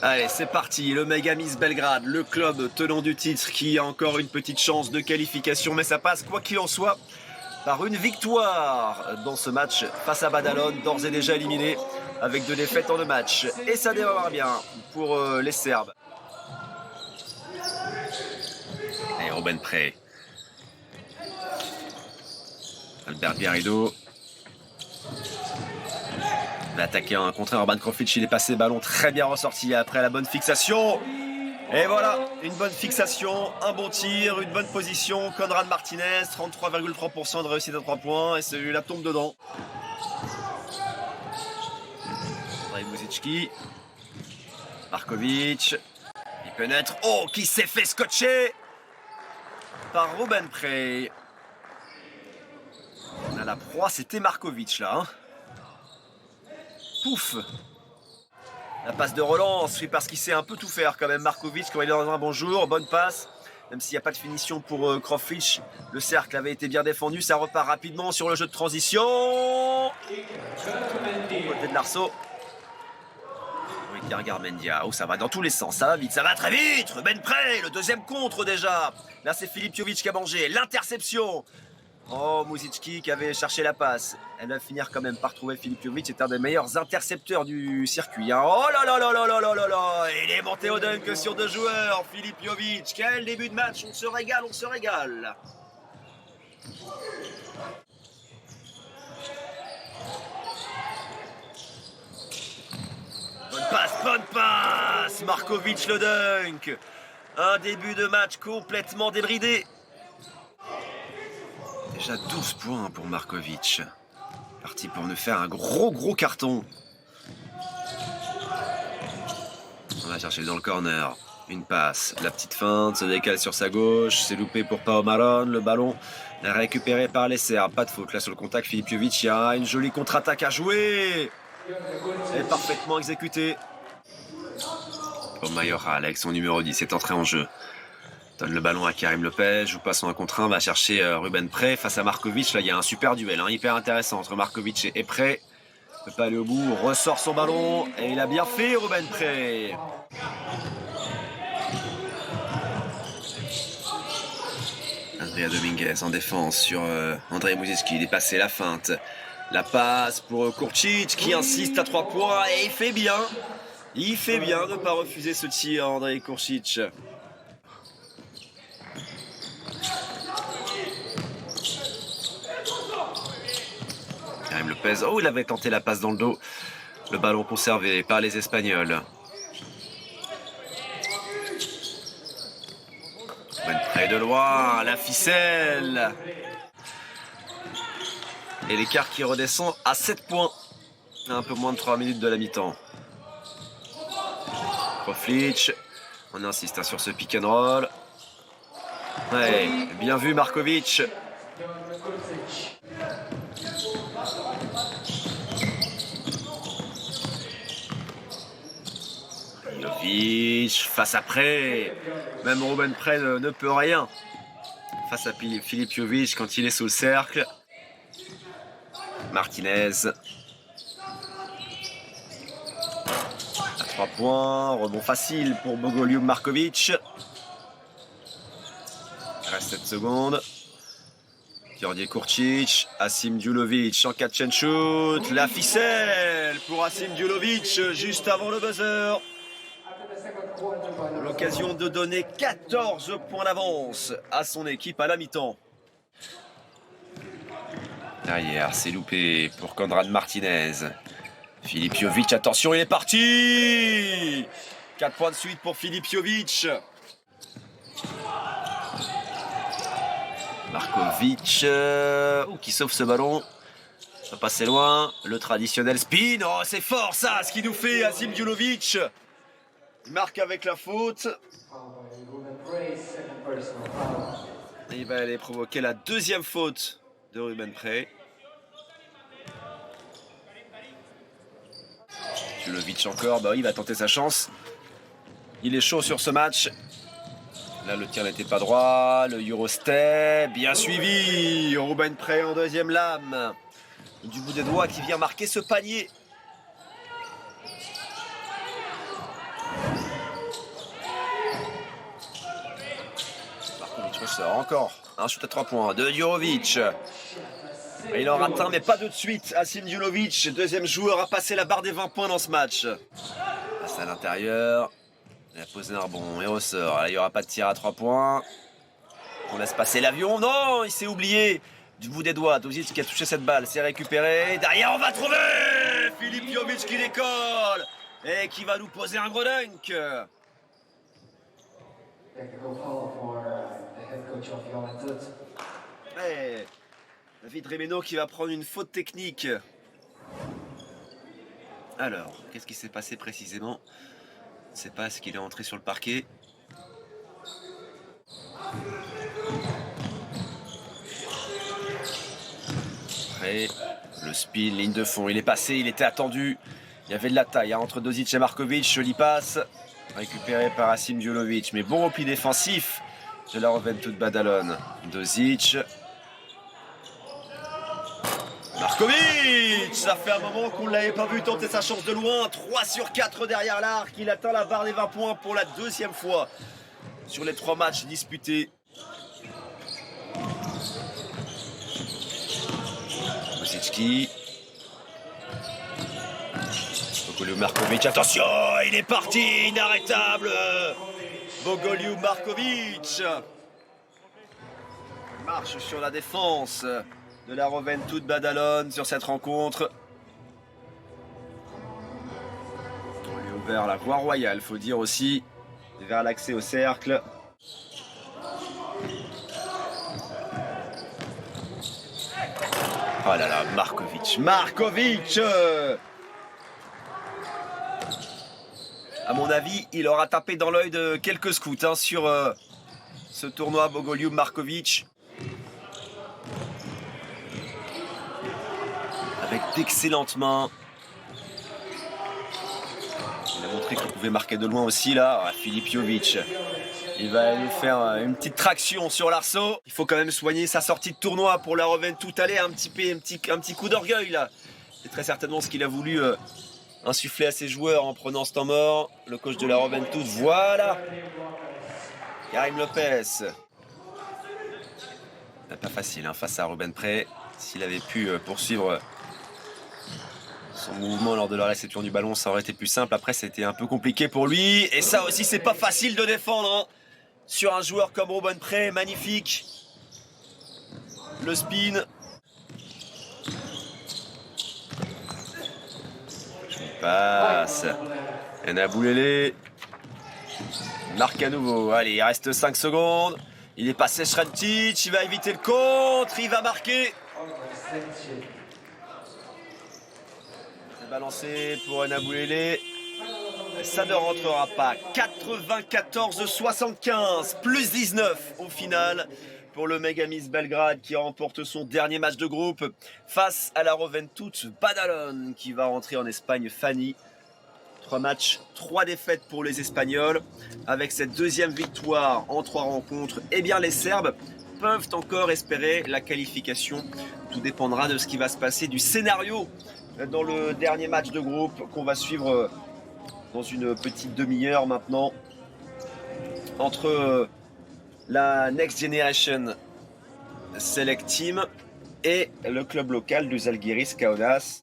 Allez, c'est parti, le Megamis Belgrade, le club tenant du titre qui a encore une petite chance de qualification, mais ça passe quoi qu'il en soit par une victoire dans ce match face à Badalone, d'ores et déjà éliminé avec 2 défaites en 2 matchs. Et ça démarre bien pour les Serbes. Et Robben Pré. Albert Garrido. Il va attaquer un contre Urban Krovic, il est passé, ballon très bien ressorti après la bonne fixation. Et voilà, une bonne fixation, un bon tir, une bonne position. Konrad Martinez, 33,3% de réussite à 3 points et celui-là tombe dedans. Andrej Muzički. Markovic. Il pénètre. Oh, qui s'est fait scotcher par Robben Pré. On a la proie, c'était Markovic là. Pouf. La passe de relance, oui, parce qu'il sait un peu tout faire quand même. Markovic, quand il est dans un bon jour, bonne passe. Même s'il n'y a pas de finition pour Krovic, le cercle avait été bien défendu. Ça repart rapidement sur le jeu de transition. Côté de l'Arceau. Oui, Garmendia. Oh, ça va dans tous les sens, ça va vite, ça va très vite. Robben Pré, le deuxième contre déjà. Là, c'est Filip Jovic qui a mangé. L'interception. Oh, Muzički qui avait cherché la passe. Elle va finir quand même par trouver Filip Jovic. C'est un des meilleurs intercepteurs du circuit. Hein. Oh là là là là là là là là. Il est monté au dunk sur 2 joueurs. Filip Jovic. Quel début de match. On se régale, on se régale. Bonne passe. Markovic le dunk. Un début de match complètement débridé. Déjà 12 points pour Markovic. Parti pour nous faire un gros carton. On va chercher dans le corner. Une passe. La petite feinte se décale sur sa gauche. C'est loupé pour Pao Maron. Le ballon est récupéré par les Serbes. Pas de faute là sur le contact. Filip Jovic. Il y a une jolie contre-attaque à jouer. Elle est parfaitement exécutée. Pour Majoral avec son numéro 10. C'est entré en jeu. Donne le ballon à Karim Lopez, joue pas son 1 contre 1, va chercher Robben Pré face à Markovic. Là, il y a un super duel, hein, hyper intéressant entre Markovic et Pré. Il ne peut pas aller au bout, ressort son ballon et il a bien fait Robben Pré. Andrea Dominguez en défense sur Andrej Muzički, il est passé la feinte. La passe pour Kurcic qui insiste à 3 points et il fait bien. Il fait bien de ne pas refuser ce tir, Andrej Kurcic. Karim Lopez, oh, il avait tenté la passe dans le dos. Le ballon conservé par les Espagnols. Robben Pré de loin, la ficelle. Et l'écart qui redescend à 7 points. Un peu moins de 3 minutes de la mi-temps. Krovic, on insiste sur ce pick and roll. Ouais, bien vu Markovic. Jovic face à Pré. Même Robben Pré ne peut rien face à Filip Jovic quand il est sous le cercle. Martinez. À 3 points. Rebond facile pour Bogoliub Markovic. Il reste 7 secondes. Georgi Kurcic, Asim Đulović en catch and shoot. La ficelle pour Asim Đulović juste avant le buzzer. L'occasion de donner 14 points d'avance à son équipe à la mi-temps. Derrière, c'est loupé pour Konrad Martinez. Filip Jovic, attention, il est parti. 4 points de suite pour Filip Jovic. Markovic qui sauve ce ballon. Ça va passer loin. Le traditionnel spin. Oh, c'est fort ça, ce qu'il nous fait Asim Đulović. Il marque avec la faute. Et il va aller provoquer la 2e faute de Robben Pré. Đulović encore, bah oui, il va tenter sa chance. Il est chaud sur ce match. Là, le tir n'était pas droit. Le Eurostep, bien suivi. Robben Pré en 2e lame. Du bout des doigts qui vient marquer ce panier. Ressort encore. Un shoot à 3 points de Djurovic. Il en rate un, mais pas de suite. Asim Djulovic, deuxième joueur, a passé la barre des 20 points dans ce match. Passe à l'intérieur. Il a posé un rebond et ressort. Là, il n'y aura pas de tir à 3 points. On laisse passer l'avion. Non, il s'est oublié du bout des doigts. Dozic qui a touché cette balle. C'est récupéré. Derrière, on va trouver Filip Jovic qui décolle et qui va nous poser un gros dunk. Ouais. David Remeno qui va prendre une faute technique. Alors, qu'est-ce qui s'est passé précisément? Je ne sais pas, est-ce qu'il est entré sur le parquet? Après, le spin, ligne de fond, il est passé, il était attendu. Il y avait de la taille hein, entre Dozic et Markovic, joli passe. Récupéré par Asim Djulovic, mais bon repli défensif de la Juventud Badalone. Dozic. Markovic, ça fait un moment qu'on ne l'avait pas vu tenter sa chance de loin. 3 sur 4 derrière l'arc. Il atteint la barre des 20 points pour la deuxième fois sur les 3 matchs disputés. Bosicki. Bogoliu Markovic, attention, il est parti, inarrêtable. Bogoliu Markovic. Marche sur la défense de la Juventud Badalone sur cette rencontre. On lui a ouvert la voie royale, faut dire aussi, vers l'accès au cercle. Oh là là, Markovic, Markovic. À mon avis, il aura tapé dans l'œil de quelques scouts hein, sur ce tournoi Bogoliu Markovic. Avec d'excellentes mains. Il a montré qu'il pouvait marquer de loin aussi là. Ah, Filip Jovic. Il va nous faire une petite traction sur l'arceau. Il faut quand même soigner sa sortie de tournoi pour la Juventud. Allez, un petit coup d'orgueil là. C'est très certainement ce qu'il a voulu insuffler à ses joueurs en prenant ce temps mort. Le coach de la Juventud, voilà. Karim Lopez. Pas facile hein, face à Ruben Pré. S'il avait pu poursuivre son mouvement lors de la réception du ballon, ça aurait été plus simple. Après, c'était un peu compliqué pour lui. Et ça aussi, c'est pas facile de défendre hein, sur un joueur comme Ruben Pré. Magnifique. Le spin. Passe. Naboulélé. Marque à nouveau. Allez, il reste 5 secondes. Il est passé Shremtic. Il va éviter le contre. Il va marquer. C'est balancé pour Naboulélé. Ça ne rentrera pas. 94-75. Plus 19 au final pour le Megamis Belgrade qui remporte son dernier match de groupe face à la Juventud Badalone qui va rentrer en Espagne Fanny. 3 matchs, 3 défaites pour les Espagnols. Avec cette deuxième victoire en 3 rencontres, eh bien les Serbes peuvent encore espérer la qualification. Tout dépendra de ce qui va se passer, du scénario dans le dernier match de groupe qu'on va suivre dans une petite demi-heure maintenant entre la Next Generation Select Team et le club local du Zalgiris Kaunas.